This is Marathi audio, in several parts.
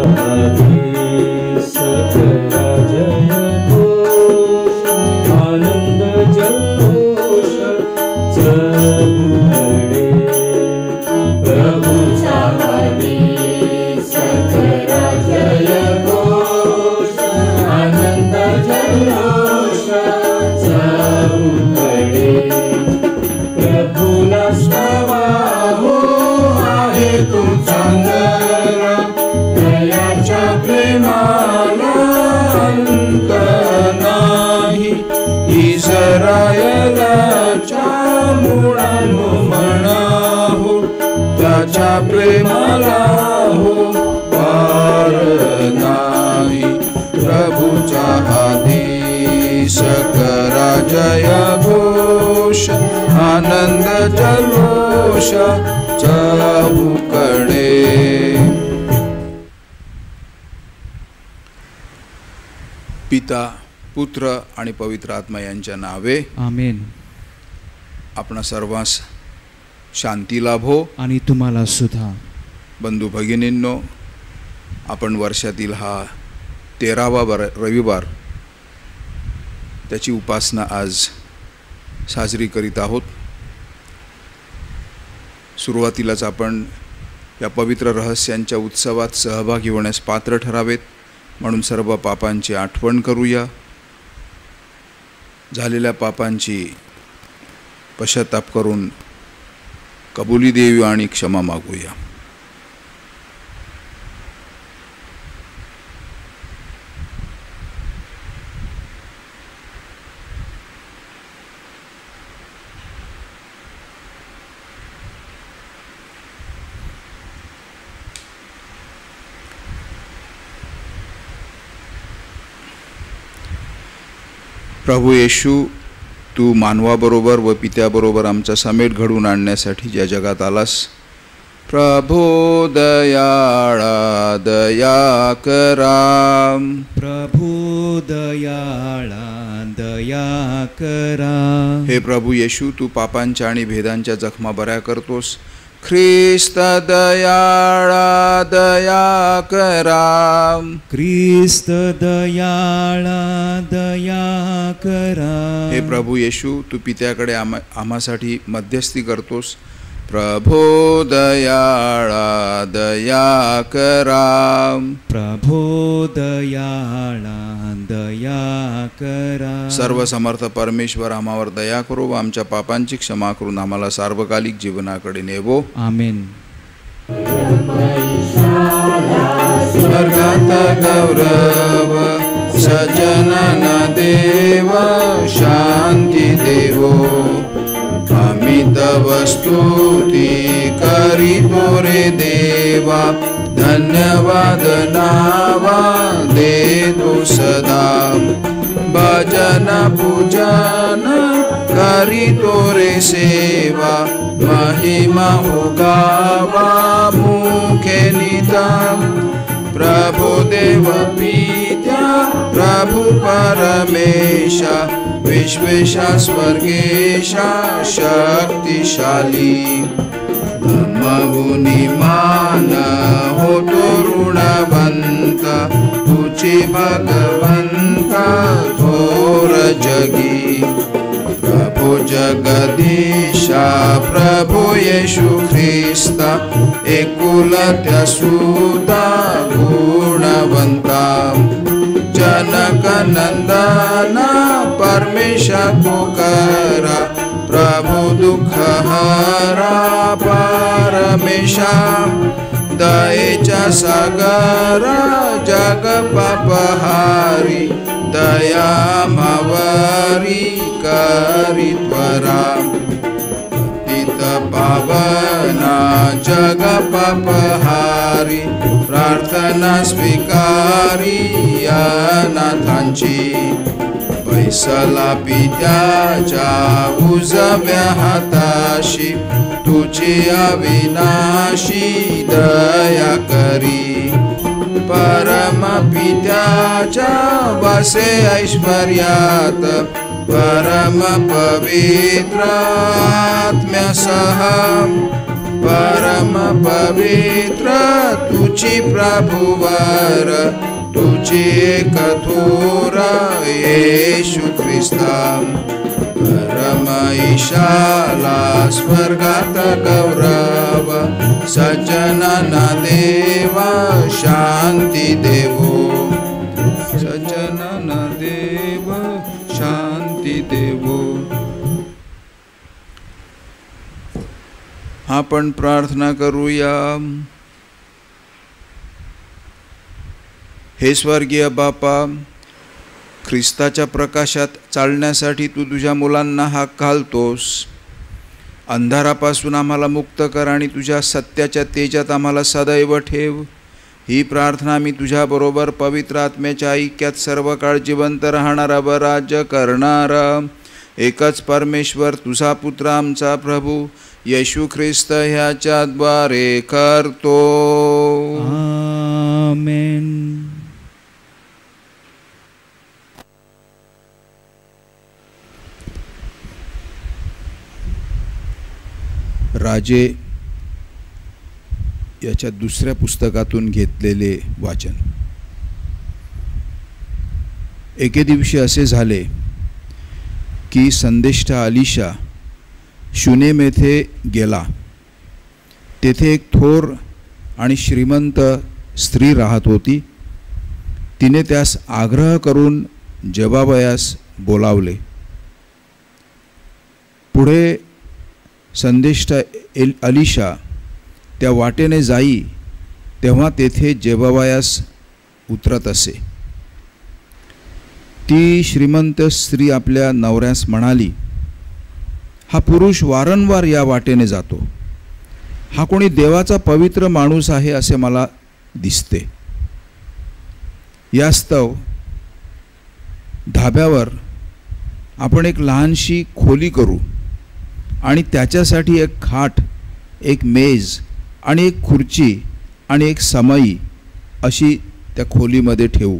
आदेश करा जय घोष आनंद जल्लोष सबुकडे प्रभूचा आदेश करा जय घोष आनंद जल्लोष सबुकडे प्रभूला स्तवा हो आहे तुमचा प्रेमाला अंत नाही इस्रायलाच्या मुळांनो म्हणाहो त्याच्या प्रेमाला हो पार नाही प्रभूचा आदेश करा जय घोष आनंद जल्लोष चहूकडे. पिता पुत्र आणि पवित्र आत्मा यांच्या नावे आमेन. आपण सर्वांस शांती लाभो आणि तुम्हाला सुद्धा. बंधू भगिनींनो, आपण वर्षातील हा 13वा रविवार त्याची उपासना आज साजरी करीत आहोत. सुरुवातीलाच आपण या पवित्र रहस्यांच्या उत्सवात सहभागी होण्यास पात्र ठरावेत म्हणून सर्व पापांची आठवण करूया. झालेल्या पापांची पश्चाताप करून कबुली देऊया आणि क्षमा मागूया. प्रभू येशू, तू मानवाबरोबर व पित्याबरोबर आमचा समेट घडवून आणण्यासाठी ज्या जगात आलास, प्रभो दयाळा दया करा. प्रभू दयाळा दया करा. हे प्रभू येशू, तू पापांच्या आणि भेदांच्या जखमा बऱ्या करतोस. ख्रिस्त दयाळा दया करा. ख्रिस्त दयाळा दया करा. हे प्रभू येशू, तू पित्याकडे आम्हासाठी मध्यस्थी करतोस. प्रभो दयाळा दया करा. प्रभो दयाळा दया करा. सर्व समर्थ परमेश्वर आम्हावर दया करो व आमच्या पापांची क्षमा करून आम्हाला सार्वकालिक जीवनाकडे नेवो. आमेन. स्वर्गात गौरव सजनन देव शांती देवो. आम्ही तव स्तुती करीतो रे देवा. धन्यवाद नावा देतो सदा. भजन पूजन करीतो रे सेवा. महिमा हो गावा मुखे नितम. प्रभु देव पित्या प्रभु परमेशा विश्वेशा स्वर्गेशा शक्तिशाली. ब्रह्मगुणी मान होतो ऋणवंत. तुझे भगवंता थोर जगी. प्रभु जगदीशा प्रभु येशू ख्रिस्ता एकुलत्या सुता गुणवंता. जनक नंदना परमेशा को करा. प्रभु दुःख हरा परमेशा. दयेच्या सागरा जग पापहारी. दया मावरी करी त्वरा. पतित पावना जग पापहारी. प्रार्थना स्वीकारी अनाथांची. फैसला पित्याच्या उजव्या हाताशी. तुझी अविनाशी दया करी. परम पित्याच्या वसे ऐश्वर्यात. परम पवित्र आत्म्यासह परम पवित्र तुझी प्रभुवर, तुझे कठोर येशू ख्रिस्ता. परम ईशाला स्वर्गात गौरव, सज्जनांना देव शांती देवो. सज्जनांना देव शांती देवो. आपण प्रार्थना करूया. हे स्वर्गीय बापा, ख्रिस्ताच्या प्रकाशात चालण्यासाठी तू तुझ्या मुलांना हाक घालतोस. अंधारापासून आम्हाला मुक्त कर आणि तुझ्या सत्याच्या तेजात आम्हाला सदैव ठेव. ही प्रार्थना मी तुझ्याबरोबर पवित्र आत्म्याच्या ऐक्यात सर्व काळ जिवंत राहणारा व राज्य करणारा एकच परमेश्वर तुझा पुत्र आमचा प्रभू येशू ख्रिस्त ह्याच्याद्वारे करतो. आमेन. राजे याच्या दुसऱ्या पुस्तकातून घेतलेले वाचन. एके दिवशी असे झाले की संदेष्टा अलिशा शुनेम येथे गेला. तेथे एक थोर आणि श्रीमंत स्त्री राहत होती. तिने त्यास आग्रह करून जबाबयास बोलावले. पुढे संदेष्टा अलिशा त्या वाटेने जाई तेव्हा तेथे जेबाबायास उतरत असे. ती श्रीमंत स्त्री आपल्या नवऱ्यास म्हणाली, हा पुरुष वारंवार या वाटेने जातो. हा कोणी देवाचा पवित्र माणूस आहे असे मला दिसते. यास्तव धाब्यावर आपण एक लहानशी खोली करू आणि त्याच्यासाठी एक खाट, एक मेज आणि एक खुर्ची आणि एक समई अशी त्या खोलीमध्ये ठेवू.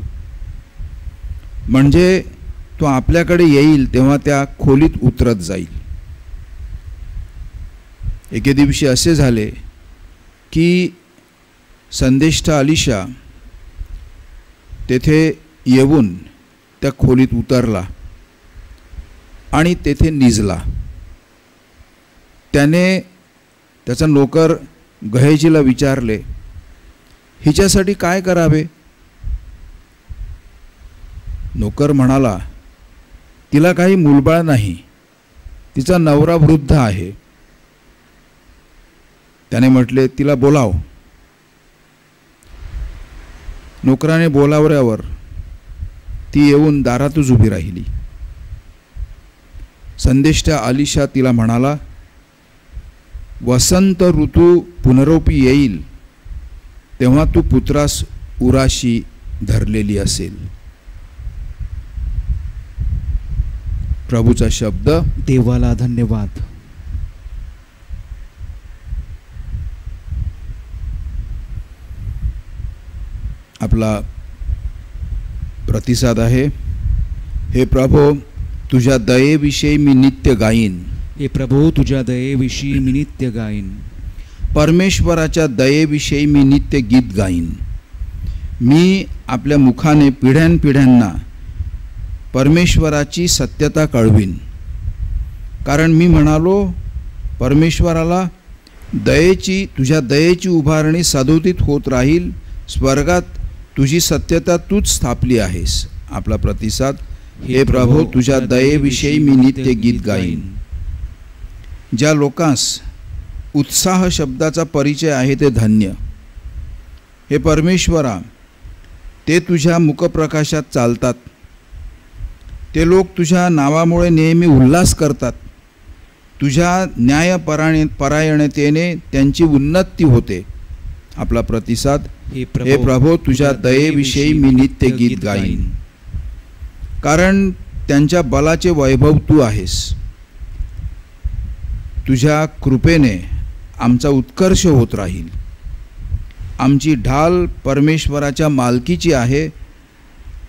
म्हणजे तो आपल्याकडे येईल तेव्हा त्या खोलीत उतरत जाईल. एके दिवशी असे झाले की संदेष्टा अलिशा तेथे येऊन त्या खोलीत उतरला आणि तेथे निजला. त्याने त्याचा नोकर गहेजीला विचारले, हिच्यासाठी काय करावे? नोकर म्हणाला, तिला काही मूलबाळ नाही, तिचा नवरा वृद्ध आहे. त्याने म्हटले, तिला बोलाव. नोकराने बोलावल्यावर ती येऊन दारातच उभी राहिली. संदेष्टा अलिशा तिला म्हणाला, वसंत ऋतू पुनरोपी येईल तेव्हा तू पुत्रास उराशी धरलेली असेल. प्रभूचा शब्द. देवाला धन्यवाद. आपला प्रतिसाद आहे. हे प्रभो, तुझ्या दयेविषयी मी नित्य गाईन. हे प्रभो, तुझ्या दयेविषयी मी नित्य गाईन. परमेश्वराच्या दयेविषयी मी नित्य गीत गाईन. मी आपल्या मुखाने पिढ्यानपिढ्यांना परमेश्वराची सत्यता कळवीन. कारण मी म्हणालो, परमेश्वराला तुझ्या दयेची उभारणी सदोदित होत राहील. स्वर्गात तुझी सत्यता तूच स्थापली आहेस. आपला प्रतिसाद. हे प्रभो, तुझ्या दयेविषयी मी नित्य गीत गाईन. ज्या लोकांस उत्साह शब्दाचा परिचय आहे ते धन्य. हे परमेश्वरा, ते तुझ्या मुखप्रकाशात चालतात. ते लोक तुझ्या नावामुळे नेहमी उल्हास करतात. तुझ्या न्यायपरायणतेने त्यांची उन्नती होते. आपला प्रतिसाद. हे प्रभो, तुझ्या दयेविषयी मी नित्य गीत गाईन. कारण त्यांच्या बलाचे वैभव तू आहेस. तुझ्या कृपेने आमचा उत्कर्ष होत राहील. आमची ढाल परमेश्वराच्या मालकीची आहे.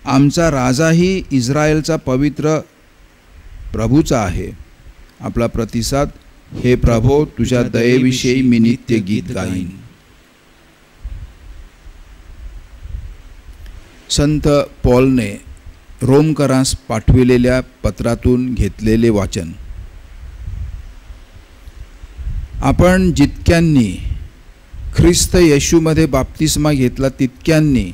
आमचा राजाही इस्रायलचा पवित्र प्रभूचा आहे. आपला प्रतिसाद. हे प्रभो, तुझ्या दयेविषयी मी नित्य गीत गाईन. संत पॉलने रोमकरांस पाठविलेल्या पत्रातून घेतलेले वाचन. आपण जितक्यांनी ख्रिस्त येशूमध्ये बाप्तिस्मा घेतला तितक्यांनी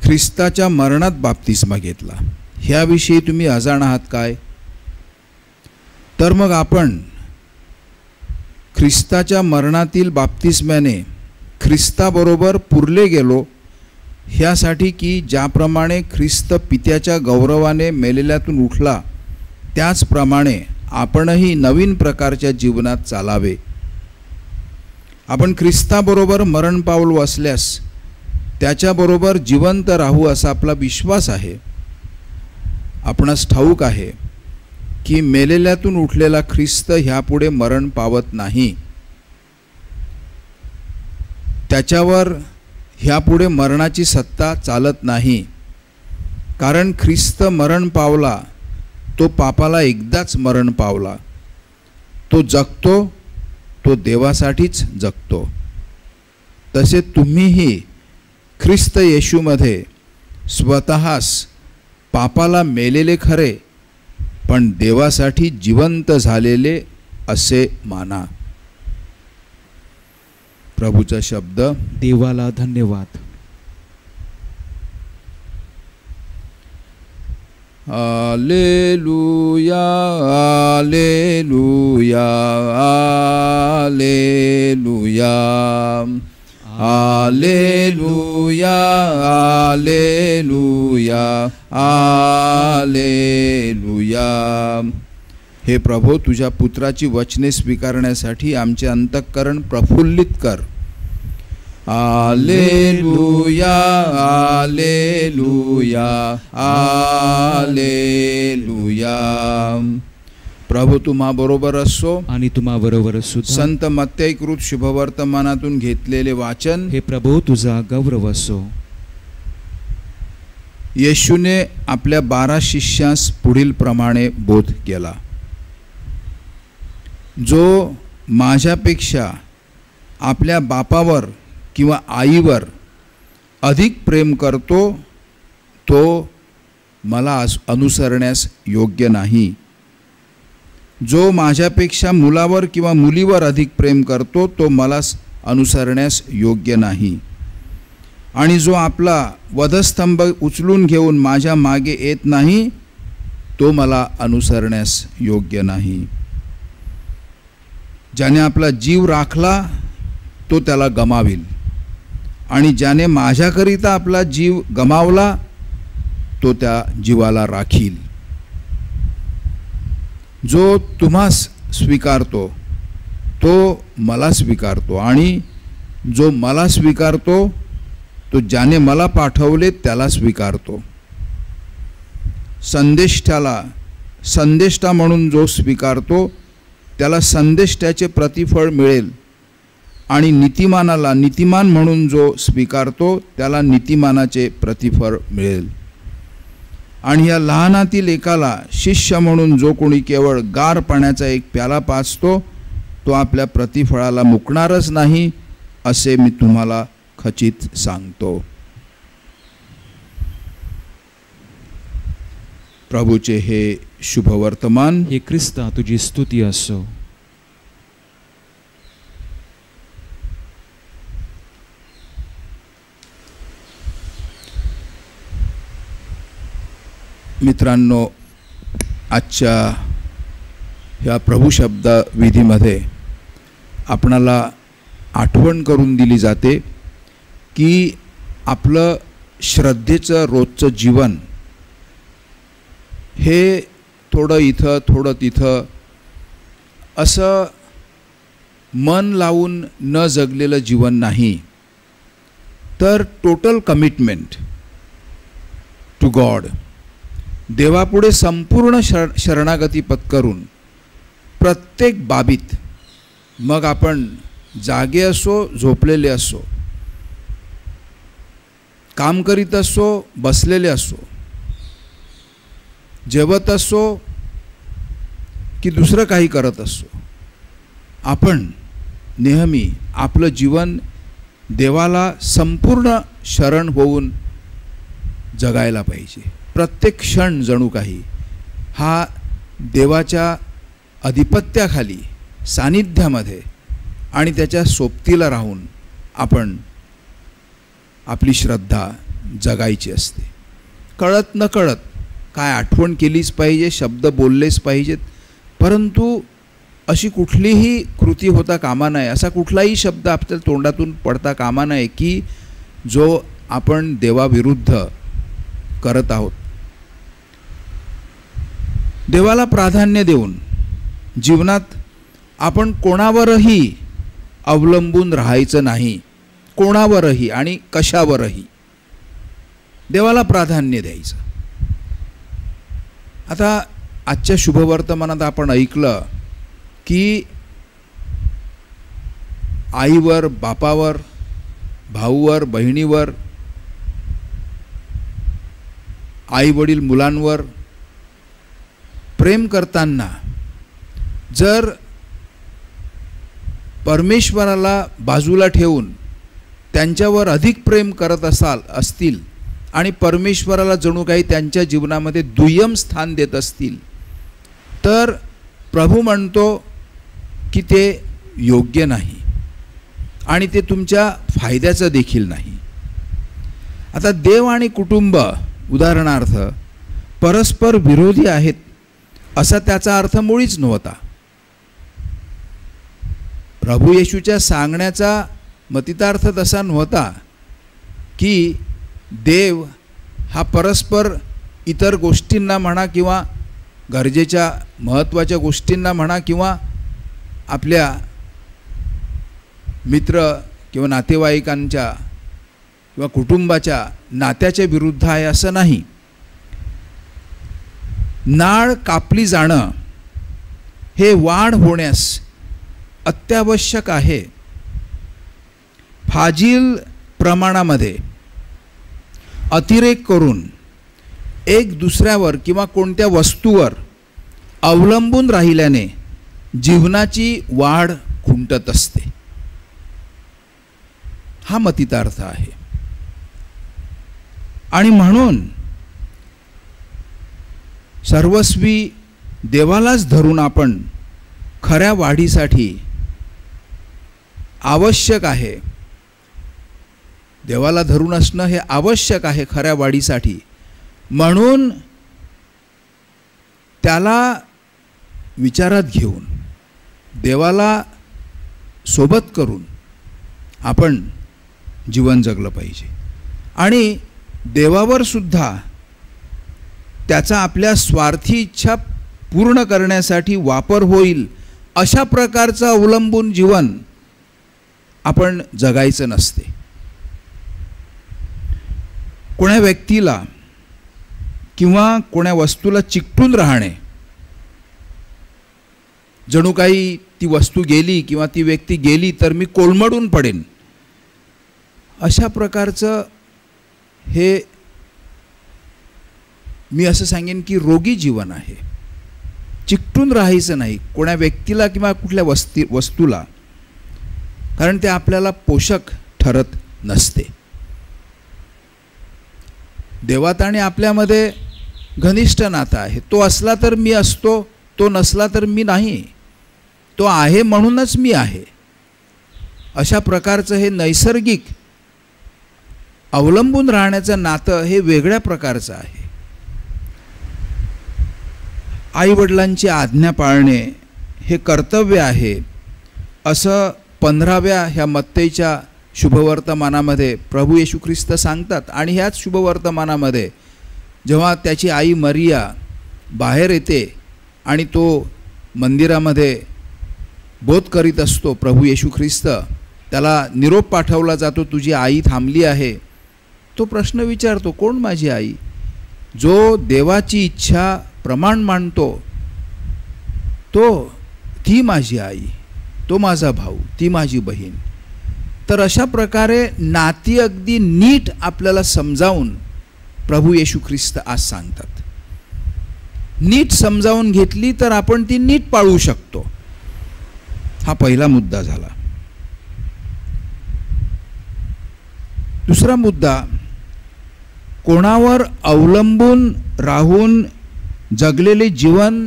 ख्रिस्ताच्या मरणात बाप्तिस्मा घेतला. ह्याविषयी तुम्ही अजाण आहात काय? तर मग आपण ख्रिस्ताच्या मरणातील बाप्तिस्म्याने ख्रिस्ताबरोबर पुरले गेलो, ह्यासाठी की ज्याप्रमाणे ख्रिस्त पित्याच्या गौरवाने मेलेल्यातून उठला त्याचप्रमाणे आपणही नवीन प्रकारच्या जीवनात चालावे. आपण ख्रिस्ताबरोबर मरण पावलो असल्यास त्याच्याबरोबर जिवंत राहू असा आपला विश्वास आहे. आपणास ठाऊक आहे की मेलेल्यातून उठलेला ख्रिस्त ह्यापुढे मरण पावत नाही. त्याच्यावर ह्यापुढे मरणाची सत्ता चालत नाही. कारण ख्रिस्त मरण पावला, तो पापाला एकदाच मरण पावला. तो जगतो, तो देवासाठीच जगतो. तसे तुम्हीही ख्रिस्त येशूमध्ये स्वतःस पापाला मेलेले खरे, पण देवासाठी जिवंत झालेले असे माना. प्रभूचा शब्द. देवाला धन्यवाद. Hallelujah, hallelujah, hallelujah, hallelujah, hallelujah, hallelujah. हे प्रभो, तुझ्या पुत्राची वचने स्वीकारण्यासाठी आमचे अंतःकरण प्रफुल्लित कर. Hallelujah, hallelujah, hallelujah. प्रभू तुम्हा बरोबर असो आणि तुम्हा बरोबर सुद्धा. संत मत्तैकृत शुभवर्तमानातून घेतलेले वाचन. हे प्रभू तुझा गौरव असो. येशूने आपल्या 12 शिष्यास पुढील प्रमाणे बोध केला. जो माझ्यापेक्षा आपल्या बापावर किंवा आईवर अधिक प्रेम करतो तो मला अनुसरण्यास योग्य नाही. जो माझ्यापेक्षा मुलावर किंवा मुलीवर अधिक प्रेम करतो तो मला अनुसरण्यास योग्य नाही. आणि जो आपला वधस्तंभ उचलून घेऊन माझ्या मागे येत नाही तो मला अनुसरण्यास योग्य नाही. ज्याने आपला जीव राखला तो त्याला गमावील, आणि ज्याने माझ्याकरिता आपला जीव गमावला तो त्या जीवाला राखील. जो तुम्हास स्वीकारतो तो मला स्वीकारतो, आणि जो मला स्वीकारतो तो ज्याने मला पाठवले त्याला स्वीकारतो. संदेष्टा म्हणून जो स्वीकारतो त्याला संदेष्ट्याचे प्रतिफळ मिळेल, आणि नीतिमानाला नीतिमान म्हणून जो स्वीकारतो त्याला नीतिमानाचे प्रतिफळ मिळेल. आणि या लहानातील एकाला शिष्य म्हणून जो कोणी केवळ गार पाण्याचा एक प्याला पाजतो तो आपल्या प्रतिफळाला मुकणारच नाही, असे मी तुम्हाला खचित सांगतो. प्रभूचे हे शुभवर्तमान. हे ख्रिस्ता तुझी स्तुती असो. मित्रांनो, आजच्या ह्या प्रभुशब्द विधीमध्ये आपणाला आठवण करून दिली जाते की आपलं श्रद्धेचं रोजचं जीवन हे थोडं इथं थोडं तिथं असं मन लावून न जगलेलं जीवन नाही, तर टोटल कमिटमेंट टू गॉड, देवापुढे संपूर्ण शरणागती पत्करून प्रत्येक बाबीत, मग आपण जागे असो झोपलेले असो, काम करीत असो बसलेले असो, जेवत असो की दुसरं काही करत असो, आपण नेहमी आपलं जीवन देवाला संपूर्ण शरण होऊन जगायला पाहिजे. प्रत्येक क्षण जणू काही हा देवाच्या अधिपत्याखाली, सानिध्यामध्ये आणि त्याच्या सोबतीला राहून आपण आपली श्रद्धा जगायची असते. कळत न कळत काय आठवण केलीच पाहिजे, शब्द बोललेच पाहिजेत, परंतु अशी कुठलीही कृती होता कामा नये, असा कुठलाही शब्द आपल्या तोंडातून पडता कामा नये की जो आपण देवाविरुद्ध करत आहोत. देवाला प्राधान्य देऊन जीवनात आपण कोणावरही अवलंबून राहायचं नाही, कोणावरही आणि कशावरही देवाला प्राधान्य द्यायचं. आता आजच्या शुभवर्तमानात आपण ऐकलं की आईवर, बापावर, भाऊवर, बहिणीवर, आई वडील मुलांवर प्रेम करताना जर परमेश्वराला बाजूला ठेवून त्यांच्यावर अधिक प्रेम करत असतील आणि परमेश्वराला जणू काही त्यांच्या जीवनामध्ये दुय्यम स्थान देत असतील, तर प्रभू म्हणतो की ते योग्य नाही आणि ते तुमच्या फायद्याचं देखील नाही. आता देव आणि कुटुंब उदाहरणार्थ परस्पर विरोधी आहेत असा त्याचा अर्थ मुळीच नव्हता. प्रभू येशूच्या सांगण्याचा मतितार्थ तसा नव्हता की देव हा परस्पर इतर गोष्टींना म्हणा किंवा गरजेच्या महत्त्वाच्या गोष्टींना म्हणा किंवा आपल्या मित्र किंवा नातेवाईकांच्या किंवा कुटुंबाच्या नात्याच्या विरुद्ध आहे असं नाही. नाळ कापली जाणं हे वाढ होण्यास अत्यावश्यक आहे. फाजील प्रमाणामध्ये अतिरेक करून एक दुसऱ्यावर किंवा कोणत्या वस्तूवर अवलंबून राहिल्याने जीवनाची वाढ खुंटत असते. हा मतितार्थ आहे. आणि म्हणून सर्वस्वी देवालाच धरून आपण खऱ्या वाढीसाठी आवश्यक आहे, देवाला धरून असणं हे आवश्यक आहे खऱ्या वाढीसाठी. म्हणून त्याला विचारात घेऊन देवाला सोबत करून आपण जीवन जगलं पाहिजे. आणि देवावर सुद्धा त्याचा आपल्या स्वार्थी इच्छा पूर्ण करण्यासाठी वापर होईल अशा प्रकारचं अवलंबून जीवन आपण जगायचं नसते. कोण्या व्यक्तीला किंवा कोण्या वस्तूला चिकटून राहणे, जणू काही ती वस्तू गेली किंवा ती व्यक्ती गेली तर मी कोलमडून पडेन, अशा प्रकारचं हे मी असं सांगेन की रोगी जीवन आहे. चिकटून राहायचं नाही कोण्या व्यक्तीला किंवा कुठल्या वस्तूला, कारण ते आपल्याला पोषक ठरत नसते. देवात आणि आपल्यामध्ये घनिष्ठ नातं आहे. तो असला तर मी असतो, तो नसला तर मी नाही. तो आहे म्हणूनच मी आहे. अशा प्रकारचं हे नैसर्गिक अवलंबून राहण्याचं नातं हे वेगळ्या प्रकारचं आहे. आईवडिलांची आज्ञा पाळणे हे कर्तव्य आहे असं 15व्या ह्या मत्तेच्या शुभवर्तमानामध्ये प्रभू येशू ख्रिस्त सांगतात. आणि ह्याच शुभवर्तमानामध्ये जेव्हा त्याची आई मरिया बाहेर येते आणि तो मंदिरामध्ये बोध करीत असतो, प्रभू येशू ख्रिस्त त्याला निरोप पाठवला जातो, तुझी आई थांबली आहे. तो प्रश्न विचारतो, कोण माझी आई? जो देवाची इच्छा प्रमाण मानतो ती माझी आई, तो माझा भाऊ, ती माझी बहीण. तर अशा प्रकारे नाती अगदी नीट आपल्याला समजावून प्रभू येशू ख्रिस्त आज सांगतात. नीट समजावून घेतली तर आपण ती नीट पाळू शकतो. हा पहिला मुद्दा झाला. दुसरा मुद्दा, कोणावर अवलंबून राहून जगलेले जीवन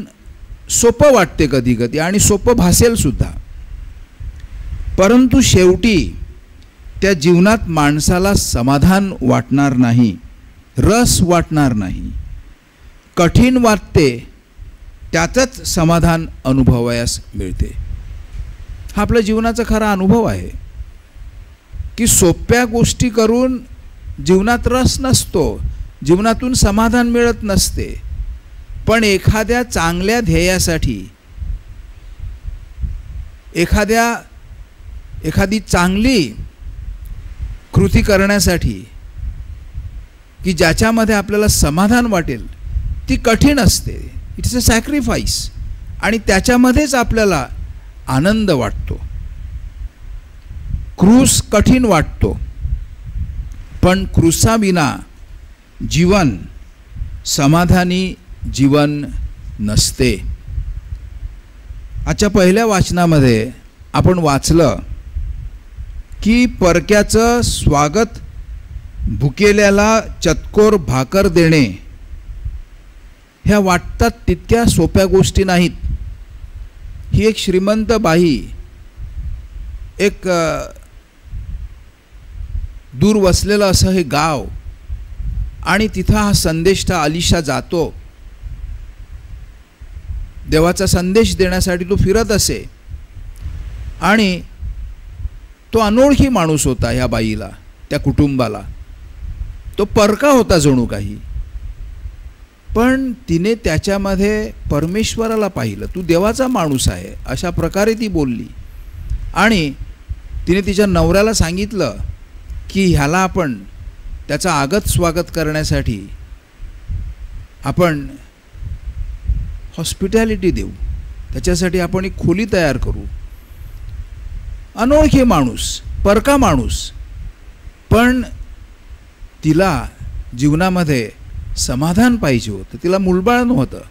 सोपं वाटते कधी कधी आणि सोपं भासेल सुद्धा, परंतु शेवटी त्या जीवनात माणसाला समाधान वाटणार नाही, रस वाटणार नाही. कठीण वाटते त्यातच समाधान अनुभवायास मिळते. हा आपल्या जीवनाचा खरा अनुभव आहे की सोप्या गोष्टी करून जीवनात रस नसतो, जीवनातून समाधान मिळत नसते. पण एखाद्या चांगल्या ध्येयासाठी, एखादी चांगली कृती करण्यासाठी की ज्याच्यामध्ये आपल्याला समाधान वाटेल, ती कठीण असते. It's a sacrifice. आणि त्याच्यामध्येच आपल्याला आनंद वाटतो. क्रूस कठीण वाटतो, पण क्रूसाविना जीवन समाधानी जीवन नसते. आजच्या पहिल्या वाचनामध्ये आपण वाचलं की परक्याचं स्वागत, भुकेल्याला चतकोर भाकर देणे, ह्या वाटतात तितक्या सोप्या गोष्टी नाहीत. ही एक श्रीमंत बाई एक दूर वसलेलं असं हे गाव, आणि तिथं हा संदेष्टा अलिशा जातो. देवाचा संदेश देण्यासाठी तो फिरत असे, आणि तो अनोळखी माणूस होता ह्या बाईला, त्या कुटुंबाला. तो परका होता जणू काही, पण तिने त्याच्यामध्ये परमेश्वराला पाहिलं. तू देवाचा माणूस आहे अशा प्रकारे ती बोलली. आणि तिने तिच्या नवऱ्याला सांगितलं की ह्याला आपण त्याचं आगत स्वागत करण्यासाठी आपण हॉस्पिटॅलिटी देऊ, त्याच्यासाठी आपण एक खोली तयार करू. अनोळखी माणूस, परका माणूस, पण तिला जीवनामध्ये समाधान पाहिजे होतं. तिला मूलबाळ नव्हतं,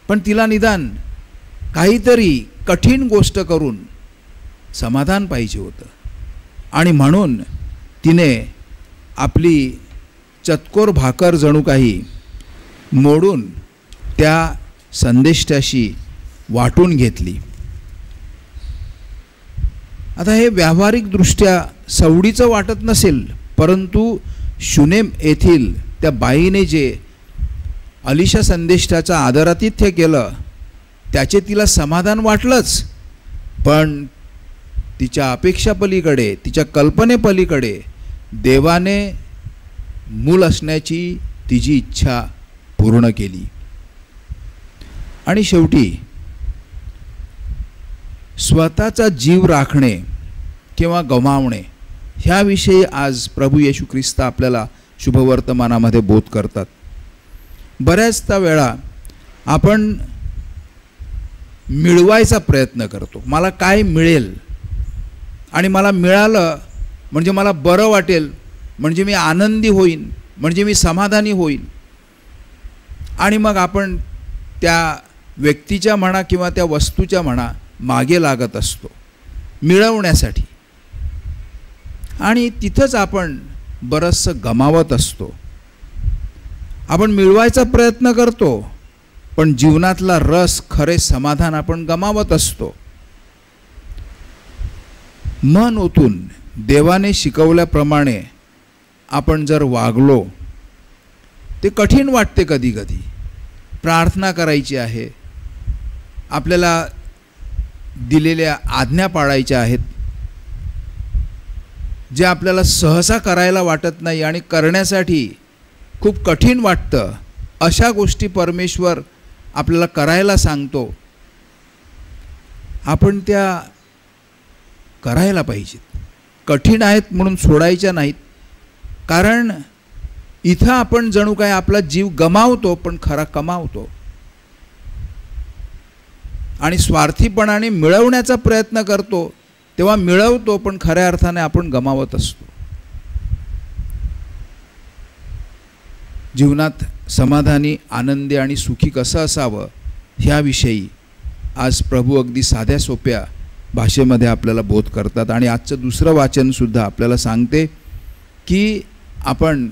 पण तिला निदान काहीतरी कठीण गोष्ट करून समाधान पाहिजे होतं. आणि म्हणून तिने आपली चतकोर भाकर जणू काही मोडून त्या संदेष्टाशी वाटून घेतली. आता हे व्यावहारिकदृष्ट्या सवडीचं वाटत नसेल, परंतु शुनेम येथील त्या बाईने जे अलिशा संदेष्टाचं आदरातिथ्य केलं त्याचे तिला समाधान वाटलंच, पण तिच्या अपेक्षापलीकडे, तिच्या कल्पनेपलीकडे देवाने मूल असण्याची तिची इच्छा पूर्ण केली. आणि शेवटी स्वतःचा जीव राखणे किंवा गमावणे ह्याविषयी आज प्रभू येशू ख्रिस्त आपल्याला शुभवर्तमानामध्ये बोध करतात. बऱ्याचदा वेळा आपण मिळवायचा प्रयत्न करतो. मला काय मिळेल आणि मला मिळालं म्हणजे मला बरं वाटेल, म्हणजे मी आनंदी होईन, म्हणजे मी समाधानी होईन. आणि मग आपण त्या व्यक्तीच्या म्हणा किंवा त्या वस्तूच्या म्हणा मागे लागत असतो मिळवण्यासाठी, आणि तिथंच आपण बरंचसं गमावत असतो. आपण मिळवायचा प्रयत्न करतो, पण जीवनातला रस, खरे समाधान आपण गमावत असतो. मन ओतून देवाने शिकवल्याप्रमाणे आपण जर वागलो, ते कठीण वाटते कधी कधी. प्रार्थना करायची आहे, आपल्याला दिलेल्या आज्ञा पाळायच्या आहेत, जे आपल्याला सहसा करायला वाटत नाही आणि करण्यासाठी खूप कठीण वाटतं, अशा गोष्टी परमेश्वर आपल्याला करायला सांगतो. आपण त्या करायला पाहिजेत. कठीण आहेत म्हणून सोडायच्या नाहीत, कारण इथं आपण जणू काय आपला जीव गमावतो पण खरा कमावतो. आणि स्वार्थीपणाने मिळवण्याचा प्रयत्न करतो तेव्हा मिळवतो, पण खऱ्या अर्थाने आपण गमावत असतो. जीवनात समाधानी, आनंदी आणि सुखी कसं असावं ह्याविषयी आज प्रभू अगदी साध्या सोप्या भाषेमध्ये आपल्याला बोध करतात. आणि आजचं दुसरं वाचनसुद्धा आपल्याला सांगते की आपण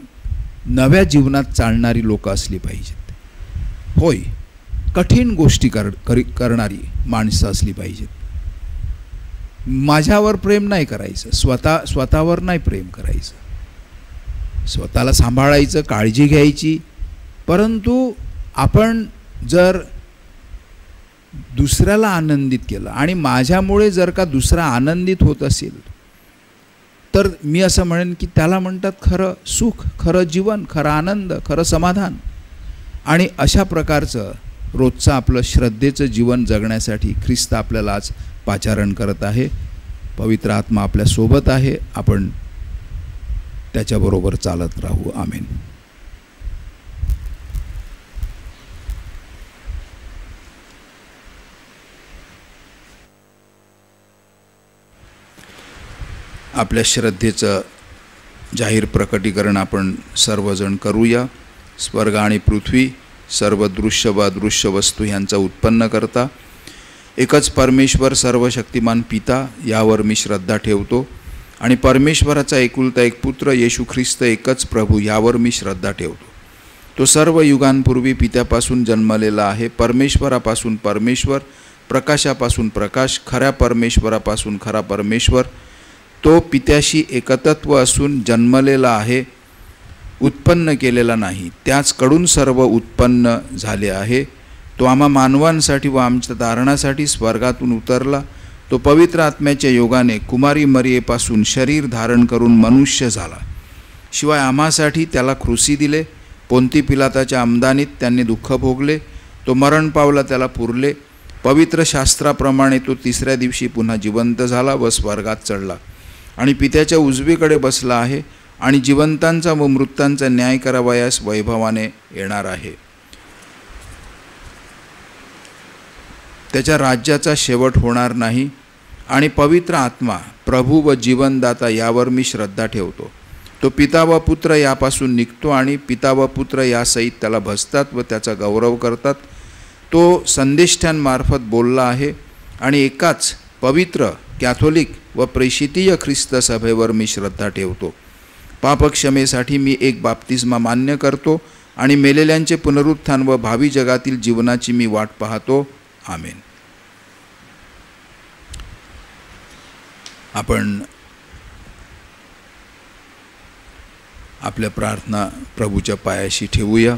नव्या जीवनात चालणारी लोकं असली पाहिजेत. होय, कठीण गोष्टी करणारी माणसं असली पाहिजेत. माझ्यावर प्रेम नाही करायचं, स्वतःवर नाही प्रेम करायचं, स्वतःला सांभाळायचं, काळजी घ्यायची. परंतु आपण जर दुसऱ्याला आनंदित केलं आणि माझ्यामुळे जर का दुसरा आनंदित होत असेल तर मी असं म्हणेन की त्याला म्हणतात खरं सुख, खरं जीवन, खरं आनंद, खरं समाधान. आणि अशा प्रकारचं रोजचं आपलं श्रद्धेचं जीवन जगण्यासाठी ख्रिस्त आपल्याला आज पाचारण करत आहे. पवित्र आत्मा आपल्या सोबत आहे. आपण त्याच्याबरोबर चालत राहू. आमेन. आपल्या श्रद्धेचं जाहीर प्रकटीकरण आपण सर्वजण करूया. स्वर्ग आणि पृथ्वी, सर्व दृश्य व अदृश्य वस्तू यांचा उत्पन्न करता एकच परमेश्वर सर्वशक्तिमान पिता यावर मी श्रद्धा ठेवतो. आणि परमेश्वराचा एकुलता एक पुत्र येशू ख्रिस्त एकच प्रभू यावर मी श्रद्धा ठेवतो. तो सर्व युगांपूर्वी पित्यापासून जन्मलेला आहे, परमेश्वरापासून परमेश्वर, प्रकाशापासून प्रकाश, खऱ्या परमेश्वरापासून खरा परमेश्वर. तो पित्याशी एकतत्व असून जन्मलेला आहे, उत्पन्न केलेला नाही, त्याचकडून सर्व उत्पन्न झाले आहे. तो आम्हा मानवांसाठी व आमच्या तारणासाठी स्वर्गातून उतरला. तो पवित्र आत्म्याच्या योगाने कुमारी मरियेपासून शरीर धारण करून मनुष्य झाला. शिवाय आम्हासाठी त्याला क्रूसी दिले. पोंती पिलाताच्या आमदानीत त्यांनी दुःख भोगले. तो मरण पावला, त्याला पुरले. पवित्र शास्त्राप्रमाणे तो तिसऱ्या दिवशी पुन्हा जिवंत झाला व स्वर्गात चढला आणि पित्याच्या उजवीकडे बसला आहे आणि जिवंतांचा व मृतांचा न्याय करावयास वैभवाने येणार आहे. त्याच्या राज्याचा शेवट होणार नाही. आणि पवित्र आत्मा, प्रभू व जीवनदाता यावर मी श्रद्धा ठेवतो. तो पिता व पुत्र यापासून निघतो आणि पिता व पुत्र यासहित त्याला भजतात व त्याचा गौरव करतात. तो संदेष्टांमार्फत बोलला आहे आणि एकाच पवित्र, कॅथोलिक व प्रेषितीय ख्रिस्त सभेवर मी श्रद्धा ठेवतो. पापक्षमेसाठी मी एक बाप्तिस्मा मान्य करतो आणि मेलेल्यांचे पुनरुत्थान व भावी जगातील जीवनाची मी वाट पाहतो. आमेन. आपण आपल्या प्रार्थना प्रभूच्या पायाशी ठेवूया.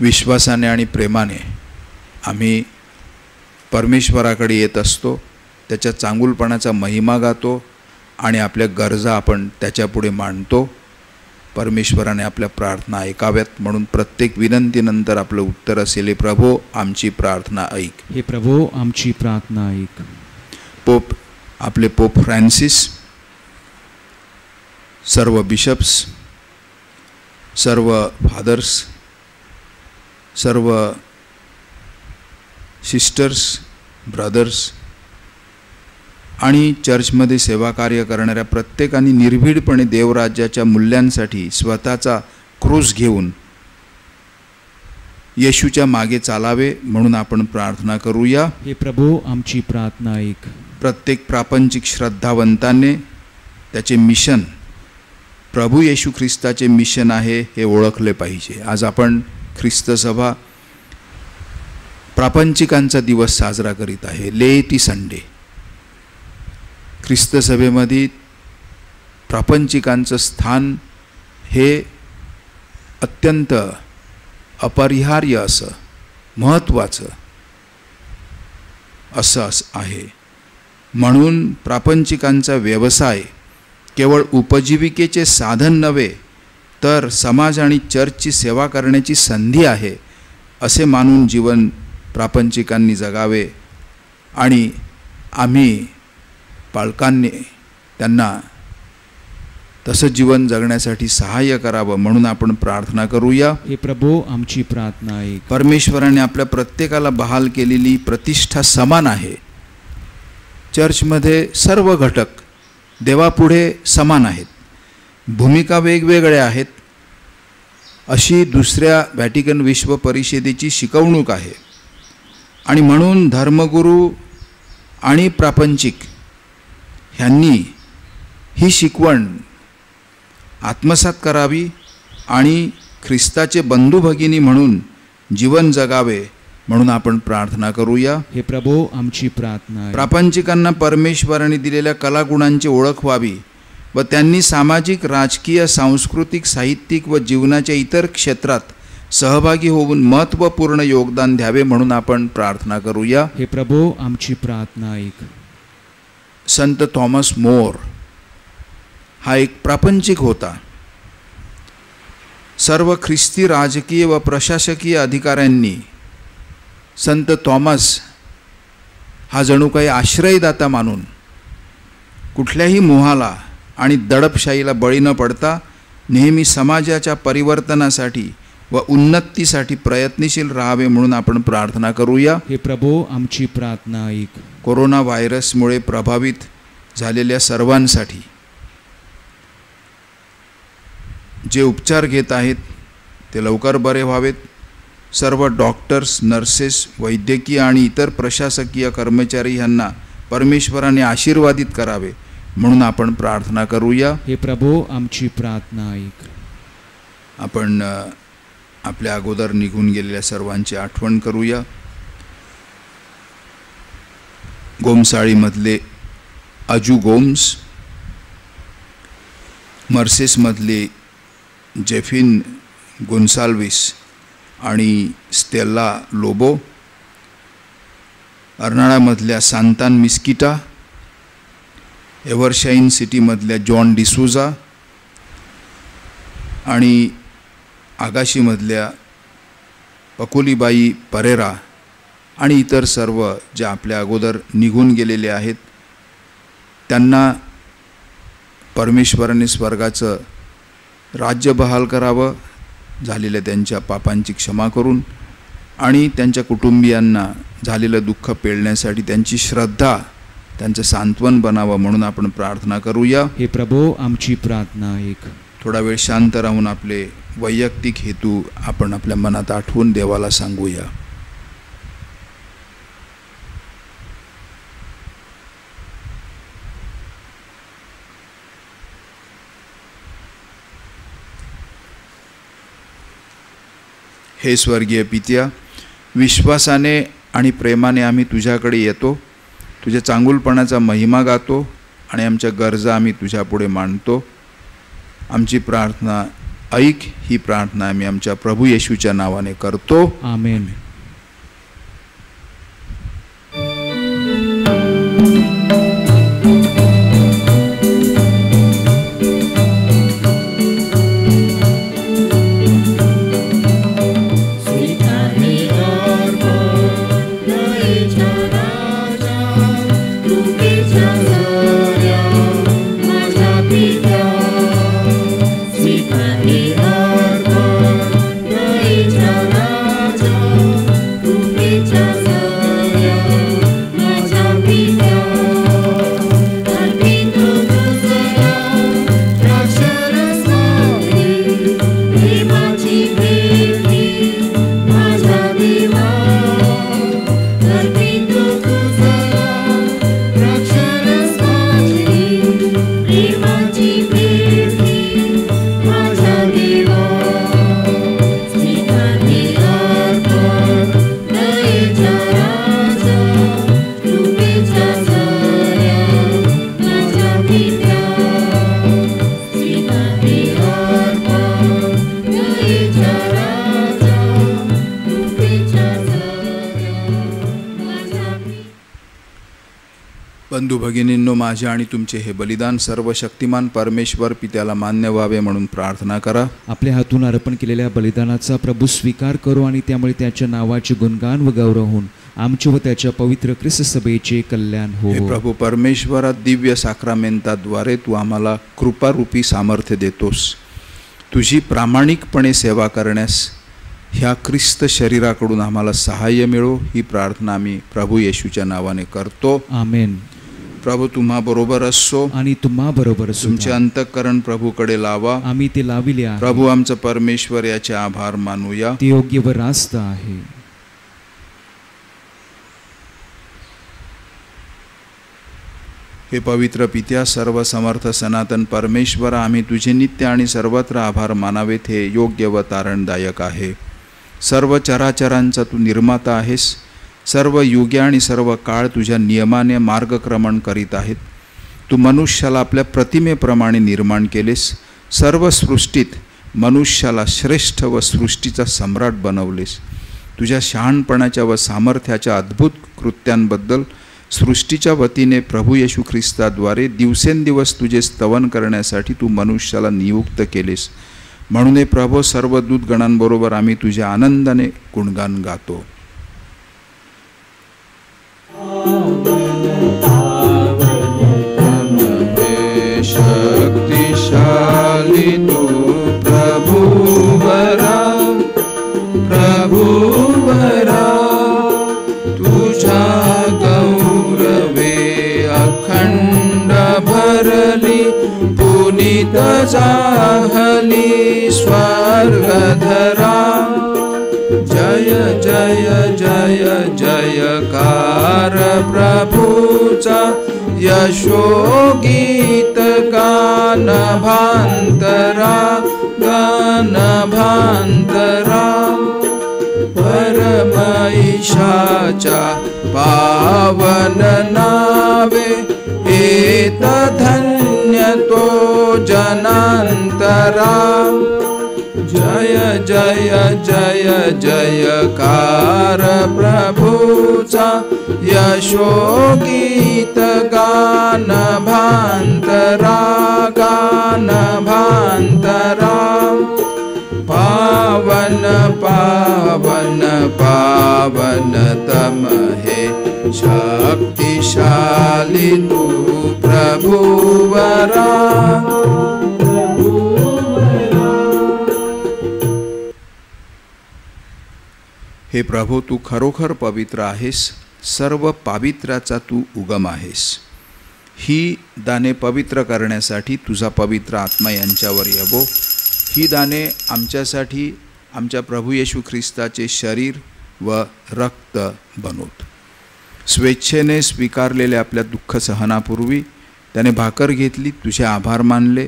विश्वासाने आणि प्रेमाने आम्ही परमेश्वराकडे येत असतो, त्याच्या चांगुलपणाचा महिमा गातो आणि आपल्या गरजा आपण त्याच्यापुढे मांडतो. परमेश्वराने आपल्या प्रार्थना ऐकाव्यात म्हणून प्रत्येक विनंतीनंतर आपलं उत्तर असेल, हे प्रभो आमची प्रार्थना ऐक. हे प्रभो आमची प्रार्थना ऐक. आपले पोप फ्रान्सिस, सर्व बिशप्स, सर्व फादर्स, सर्व सिस्टर्स, ब्रदर्स आणि चर्चमध्ये सेवा कार्य करणाऱ्या प्रत्येकाने निर्भीडपणे देवराज्याच्या मूल्यांसाठी स्वतःचा क्रूस घेऊन येशूच्या मागे चालावे म्हणून आपण प्रार्थना करूया. हे प्रभो आमची प्रार्थना ऐक. प्रत्येक प्रापंचिक श्रद्धावंताने त्याचे मिशन, प्रभू येशू ख्रिस्ताचे मिशन आहे हे ओळखले पाहिजे. आज आपण ख्रिस्त सभा प्रापंचिकांचा दिवस साजरा करीत आहे, लेटी संडे. ख्रिस्त सभेमध्ये प्रापंचिकांचं स्थान हे अत्यंत अपरिहार्य असं, महत्त्वाचं असं आहे. म्हणून प्रापंचिकांचा व्यवसाय केवळ उपजीविकेचे साधन नव्हे तर समाज आणि चर्चची सेवा करण्याची संधी आहे असे मानून जीवन प्रापंचिकांनी जगावे. आणि आम्ही पालकांनी त्यांना तसं जीवन जगण्यासाठी सहाय्य करावं म्हणून आपण प्रार्थना करूया. हे प्रभो आमची प्रार्थना ऐक. परमेश्वराने आपल्या प्रत्येकाला बहाल केलेली प्रतिष्ठा समान आहे. चर्चमध्ये सर्व घटक देवापुढे समान आहेत, भूमिका वेगवेगळ्या आहेत, अशी दुसऱ्या व्हॅटिकन विश्व परिषदेची शिकवणूक आहे. आणि म्हणून धर्मगुरू आणि प्रापंचिक ह्यांनी ही शिकवण आत्मसात करावी आणि ख्रिस्ताचे बंधू भगिनी म्हणून जीवन जगावे म्हणून आपण प्रार्थना करूया. हे प्रभो आमची प्रार्थना आहे. प्रापंचिकांना परमेश्वराने दिलेल्या कलागुणांची ओळख व्हावी व त्यांनी सामाजिक, राजकीय, सांस्कृतिक, साहित्यिक व जीवनाच्या इतर क्षेत्रात सहभागी होऊन महत्त्वपूर्ण योगदान द्यावे म्हणून आपण प्रार्थना करूया. हे प्रभो आमची प्रार्थना ऐक. संत थॉमस मोर हा एक प्रापंचिक होता. सर्व ख्रिस्ती राजकीय व प्रशासकीय अधिकाऱ्यांनी संत थॉमस हा जणू काही आश्रयदाता मानून कुठल्याही मोहाला आणि दडपशाहीला बळी न पडता नेहमी समाजाच्या परिवर्तनासाठी व उन्नतीसाठी प्रयत्नशील राहावे म्हणून आपण प्रार्थना करूया. हे प्रभो आमची प्रार्थना ऐक. कोरोना व्हायरसमुळे प्रभावित झालेल्या सर्वांसाठी जे उपचार घेत आहेत ते लवकर बरे व्हावेत. सर्व डॉक्टर्स, नर्सेस, वैद्यकीय आणि इतर प्रशासकीय कर्मचारी यांना परमेश्वराने आशीर्वादित करावे म्हणून आपण प्रार्थना करूया. हे प्रभो आमची प्रार्थना ऐक. आपण आपल्या अगोदर निघून गेलेल्या सर्वांची आठवण करूया. गोमसाळीमधले अजू गोम्स, मर्सेसमधले जेफिन गोन्साल्विस आणि स्टेल्ला लोबो, अर्नाळामधल्या सांतान मिस्किटा, एव्हरशाईन सिटीमधल्या जॉन डिसूजा आणि आगाशीमधल्या पकोलीबाई परेरा आणि इतर सर्व जे आपल्या अगोदर निघून गेलेले आहेत त्यांना परमेश्वराने स्वर्गाचं राज्य बहाल करावं, झालेल्या त्यांच्या पापांची क्षमा करून आणि त्यांच्या कुटुंबियांना झालेलं दुःख पेलण्यासाठी त्यांची श्रद्धा, त्यांचं सांत्वन बनावं म्हणून आपण प्रार्थना करूया. हे प्रभो आमची प्रार्थना ऐक. थोडा वेळ शांत राहून आपले वैयक्तिक हेतू आपण आपल्या मनात आठवून देवाला सांगूया. हे स्वर्गीय पित्या, विश्वासाने आणि प्रेमाने आम्ही तुझ्याकडे येतो, तुझ्या चांगुलपणाचा महिमा गातो आणि आमच्या गरजा आम्ही तुझ्यापुढे मांडतो. आमची प्रार्थना ऐक. ही प्रार्थना आम्ही आमच्या प्रभू येशूच्या नावाने करतो. आमेन. बंधू भगिनींनो, माझे आणि तुमचे हे बलिदान सर्व शक्तिमान परमेश्वर पित्याला मान्य व्हावे म्हणून प्रार्थना करा. आपल्या हातून अर्पण केलेल्या बलिदानाचा प्रभू स्वीकार करो आणि त्यामुळे त्याच्या नावाचे गुणगान व गौरव होऊन आमचे व त्याच्या पवित्र ख्रिस्त सभेचे कल्याण हो. हे प्रभू परमेश्वरा, दिव्य साक्रामेंताद्वारे तू आम्हाला कृपारूपी सामर्थ्य देतोस. तुझी प्रामाणिकपणे सेवा करण्यास ह्या ख्रिस्त शरीराकडून आम्हाला सहाय्य मिळो, ही प्रार्थना आम्ही प्रभू येशूच्या नावाने करतो. आमेन. प्रभू तुम्हा बरोबर असो. आणि तुम्हा बरोबर तुमचे अंतःकरण प्रभूकडे लावा. आम्ही ते लाविले आहे. प्रभू आमचा परमेश्वर याचे आभार मानूया. ते योग्य व रास्त आहे. हे पवित्र पित्या, सर्व समर्थ सनातन परमेश्वर, आम्ही तुझे नित्य आणि सर्वत्र आभार मानावेत हे योग्य व तारणदायक आहे. सर्व चराचरांचा तू निर्माता आहेस. सर्व युगे आणि सर्व काळ तुझ्या नियमाने मार्गक्रमण करीत आहेत. तू मनुष्याला आपल्या प्रतिमेप्रमाणे निर्माण केलेस. सर्व सृष्टीत मनुष्याला श्रेष्ठ व सृष्टीचा सम्राट बनवलेस. तुझ्या शहाणपणाच्या व सामर्थ्याच्या अद्भुत कृत्यांबद्दल सृष्टीच्या वतीने प्रभू येशू ख्रिस्ताद्वारे दिवसेंदिवस तुझे स्तवन करण्यासाठी तू मनुष्याला नियुक्त केलेस. म्हणून हे प्रभो, सर्व दूतगणांबरोबर आम्ही तुझ्या आनंदाने गुणगान गातो. शक्तिशाली तू प्रभुवरा, प्रभुवरा, तुझ्या गौरवे अखंड भरली, पुनीत जाहली स्वर्गधरा. जय जय जय जयकार प्रभूचा, यशोगीत गान भांतरा, गान भांतरा. परमैशाच्या पावन नावे, एत धन्य तो जनांतरा. जय जय जय जयकार प्रभूचा, यशोगीत गान भांतरा, गान भांतरा. पावन पावन पावन तम हे, शक्तिशाली तू प्रभुवरा. हे प्रभू, तू खरोखर पवित्र आहेस. सर्व पावित्र्याचा तू उगम आहेस. ही दाने पवित्र करण्यासाठी तुझा पवित्र आत्मा यांच्यावर येवो. ही दाने आमच्यासाठी आमच्या प्रभू येशू ख्रिस्ताचे शरीर व रक्त बनवत. स्वेच्छेने स्वीकारलेल्या आपल्या दुःख सहनापूर्वी त्याने भाकर घेतली, तुझे आभार मानले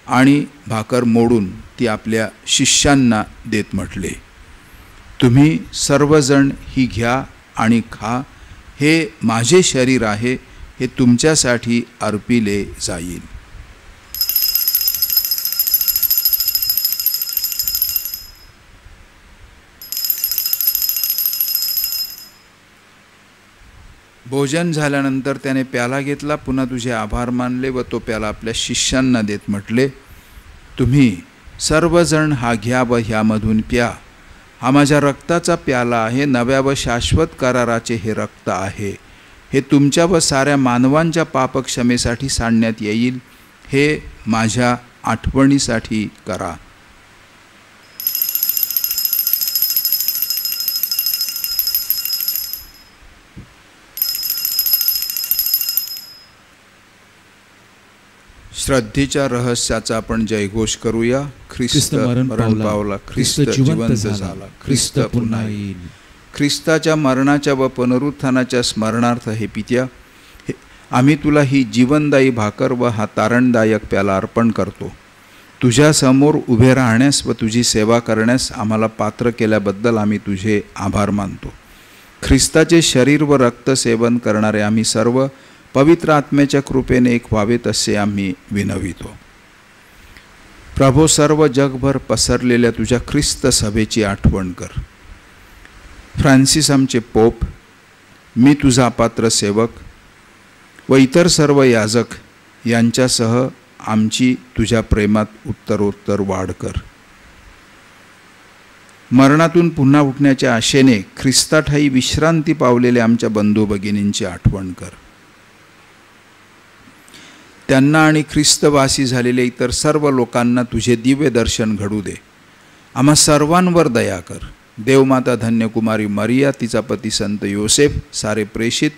आणि भाकर मोडून ती आपल्या शिष्यांना देत म्हटले, तुम्ही सर्वजण ही घ्या आणि खा. हे माझे शरीर आहे, हे तुमच्यासाठी अर्पिले जाईल. भोजन झाल्यानंतर त्याने प्याला घेतला, पुन्हा तुझे आभार मानले व तो प्याला आपल्या शिष्यांना देत म्हटले, तुम्ही सर्वजण हा घ्या व ह्यामधून प्या. हा माझ्या रक्ताचा प्याला आहे. नव्या व शाश्वत कराराचे हे रक्त आहे. हे तुमच्या व साऱ्या मानवांच्या पापक्षमेसाठी सांडण्यात येईल. हे माझ्या आठवणीसाठी करा. श्रद्धेच्या रहस्याचा आपण जयघोष करूया. ख्रिस्त मरण पावला, ख्रिस्त जिवंत झाला, ख्रिस्त पुन्हा येईल. ख्रिस्ताच्या मरणाच्या व पुनरुत्थानाच्या स्मरणार्थ हे पित्या, आम्ही तुला ही जीवनदायी भाकर व हा तारणदायक प्याला अर्पण करतो. तुझ्या समोर उभे राहण्यास व तुझी सेवा करण्यास आम्हाला पात्र केल्याबद्दल आम्ही तुझे आभार मानतो. ख्रिस्ताचे शरीर व रक्त सेवन करणारे आम्ही सर्व पवित्र आत्म्याच्या कृपेने एक व्हावेत असे आम्ही विनवितो. प्रभो, सर्व जगभर पसरलेल्या तुझ्या ख्रिस्त सभेची आठवण कर. फ्रान्सिस आमचे पोप, मी तुझा अपात्र सेवक व इतर सर्व याजक यांच्यासह आमची तुझ्या प्रेमात उत्तरोत्तर वाढ कर. मरणातून पुन्हा उठण्याच्या आशेने ख्रिस्ताठायी विश्रांती पावलेल्या आमच्या बंधू भगिनींची आठवण कर. त्यांना आणि ख्रिस्तवासी झालेल्या इतर सर्व लोकांना तुझे दिव्य दर्शन घडू दे. आम्हा सर्वांवर दया कर. देवमाता धन्यकुमारी मरिया, तिचा पती संत योसेफ, सारे प्रेषित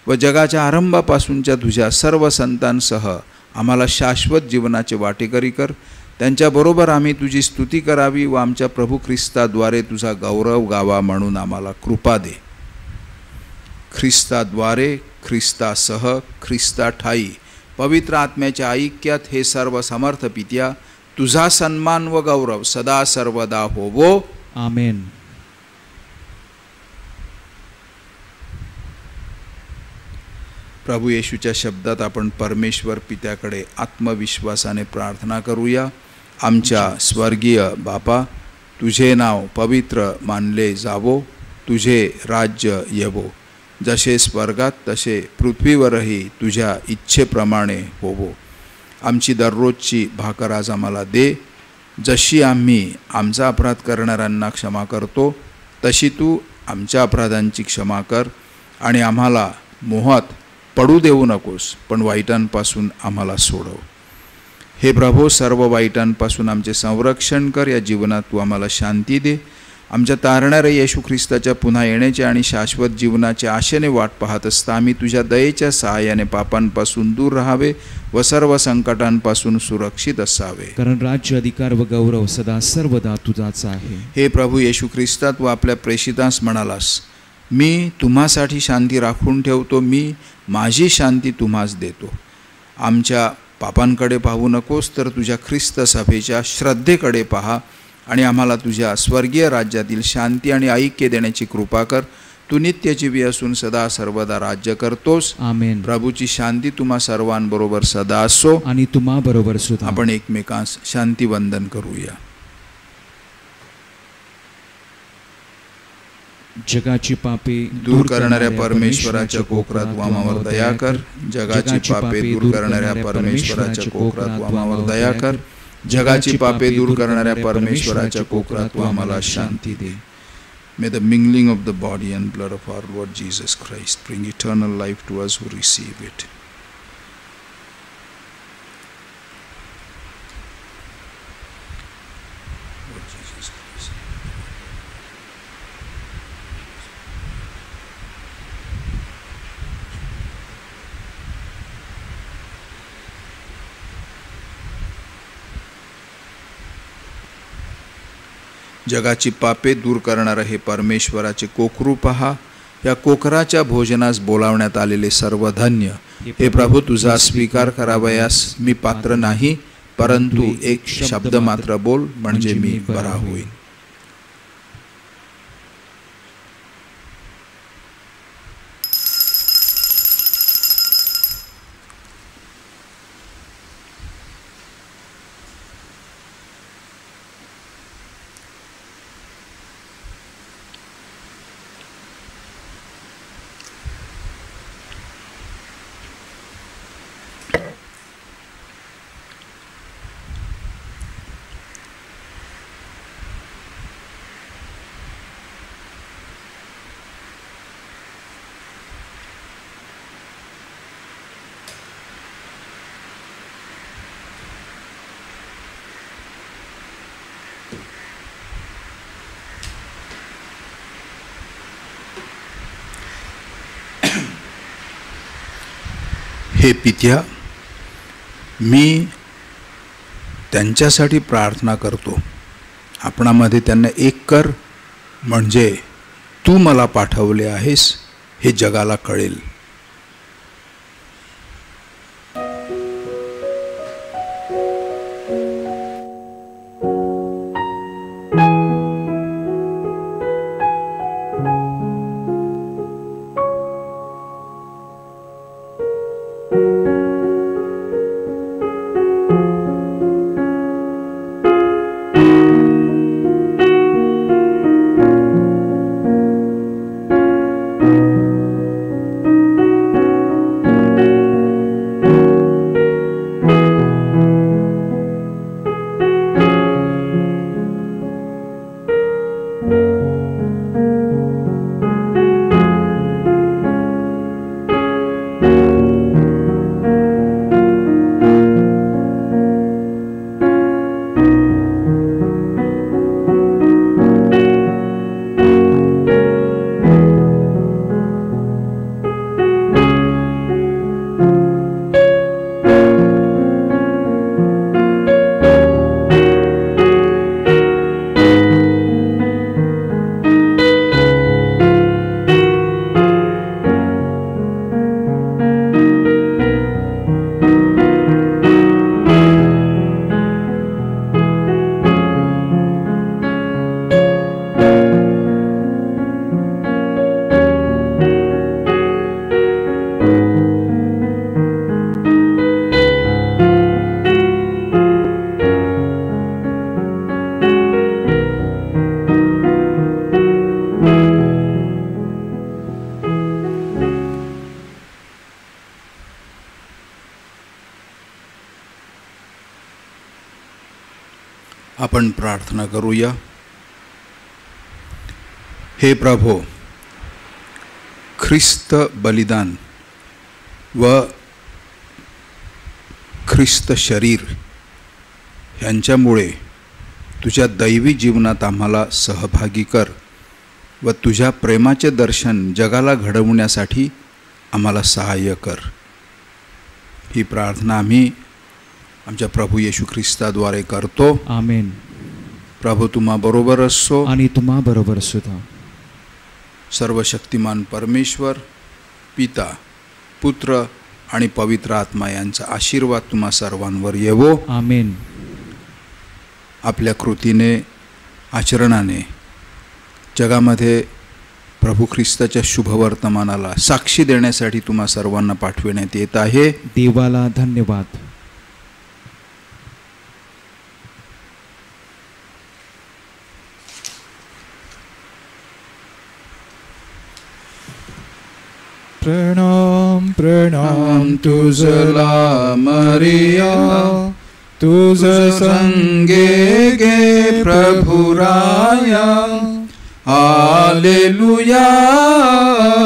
व व जगाच्या आरंभापासूनच्या तुझ्या सर्व संतांसह आम्हाला शाश्वत जीवनाचे वाटेकरी कर. त्यांच्याबरोबर आम्ही तुझी स्तुती करावी व आमच्या प्रभू ख्रिस्ताद्वारे तुझा गौरव गावा म्हणून आम्हाला कृपा दे. ख्रिस्ताद्वारे, ख्रिस्तासह, ख्रिस्ताठायी पवित्र आत्म्याच्या ऐक्यात हे सर्व समर्थ पित्या तुझा सन्मान व गौरव सदा सर्वदा होवो. आमेन. प्रभू येशूच्या शब्दात आपण परमेश्वर पित्याकडे आत्मविश्वासाने प्रार्थना करूया. आमच्या स्वर्गीय बापा, तुझे नाव पवित्र मानले जावो, तुझे राज्य येवो, जसे स्वर्गात तसे पृथ्वीवरही तुझ्या इच्छेप्रमाणे होवो. आमची दररोजची भाकर आज आम्हाला दे. जशी आम्ही आमचा अपराध करणाऱ्यांना क्षमा करतो तशी तू आमच्या अपराधांची क्षमा कर. आणि आम्हाला मोहात पडू देऊ नकोस, पण वाईटांपासून आम्हाला सोडव. हे प्रभो, सर्व वाईटांपासून आमचे संरक्षण कर. या जीवनात तू आम्हाला शांती दे. आमच्या तारणाऱ्या येशू ख्रिस्ताच्या पुन्हा येण्याच्या आणि शाश्वत जीवनाच्या आशेने वाट पाहत असता आम्ही तुझ्या दयेच्या सहाय्याने पापांपासून दूर राहावे व सर्व संकटांपासून सुरक्षित असावे. कारण राज्य, अधिकार व गौरव सदा सर्वदा तुझाच आहे. हे प्रभू येशू ख्रिस्ता, तू आपल्या प्रेषितास म्हणालास, मी तुम्हासाठी शांती राखून ठेवतो, मी माझी शांती तुम्हास देतो. आमच्या पापांकडे पाहू नकोस, तर तुझ्या ख्रिस्त सभेच्या श्रद्धेकडे पहा आणि आम्हाला तुझ्या स्वर्गीय राज्यातील शांती आणि ऐक्य देण्याची कृपा कर. तू नित्यजीवी असून सदा सर्वदा राज्य करतोस. आमेन. प्रभूची शांती तुम्हा सर्वांबरोबर सदा असो आणि तुम्हा बरोबर सुद्धा. आपण एकमेकांस शांती वंदन करूया. जगाची पापे दूर करणाऱ्या परमेश्वराच्या कोकरात वामावर दया कर. जगाची पापे दूर करणाऱ्या परमेश्वराच्या कोकरात वामावर दया कर. जगाची पापे दूर करणाऱ्या परमेश्वराच्या कोकरात तू आम्हाला शांती दे. May the mingling of the body and blood of our Lord Jesus Christ bring eternal life to us who receive it. Lord Jesus Christ. जगाची पापे दूर करणारं हे परमेश्वराचे कोकरू पहा. या कोकराच्या भोजनास बोलावण्यात आलेले सर्व धन्य. हे प्रभू, तुझा स्वीकार करावयास मी पात्र नाही, परंतु एक शब्द मात्र बोल, म्हणजे मी बरा होईन. हे पित्या, मी त्यांच्यासाठी प्रार्थना करतो. आपणामध्ये त्यांना एक कर, म्हणजे तू मला पाठवले आहेस हे जगाला कळेल. आपण प्रार्थना करूया. हे प्रभो, ख्रिस्त बलिदान व ख्रिस्त शरीर यांच्यामुळे तुझ्या दैवी जीवनात आम्हाला सहभागी कर व तुझ्या प्रेमाचे दर्शन जगाला घडवण्यासाठी आम्हाला सहाय्य कर. ही प्रार्थना आम्ही आमच्या प्रभू येशू ख्रिस्ताद्वारे करतो. आमेन. प्रभू तुम्हा बरोबर असो आणि तुम्हा बरोबर सुद्धा. सर्वशक्तिमान परमेश्वर, पिता, पुत्र आणि पवित्र आत्मा यांचा आशीर्वाद तुम्हा सर्वांवर येवो. आमेन. आपल्या कृतीने, आचरणाने जगामध्ये प्रभू ख्रिस्ताच्या शुभवर्तमानाला साक्षी देण्यासाठी तुम्हा सर्वांना पाठविण्यात येत आहे. देवाला धन्यवाद. प्रणाम प्रणाम तुझला मरिया, तुझ संगे गे प्रभुराया. Hallelujah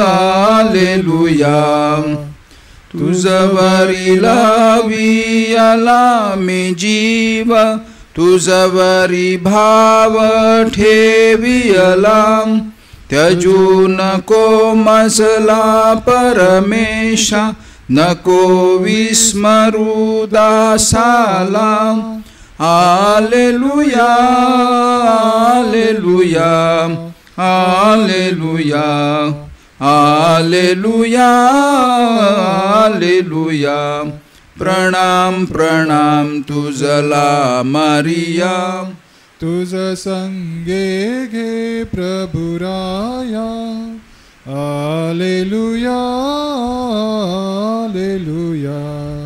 hallelujah. तुझवरी लावियाला मी जीव, तुझवरी भाव ठेवियला. त्यजू नको मसला परमेशा, नको विस्मरू दासाला. Hallelujah hallelujah hallelujah hallelujah hallelujah. प्रणाम प्रणाम तुझला मरिया, तुझ संगे घे प्रभुराया. Hallelujah hallelujah.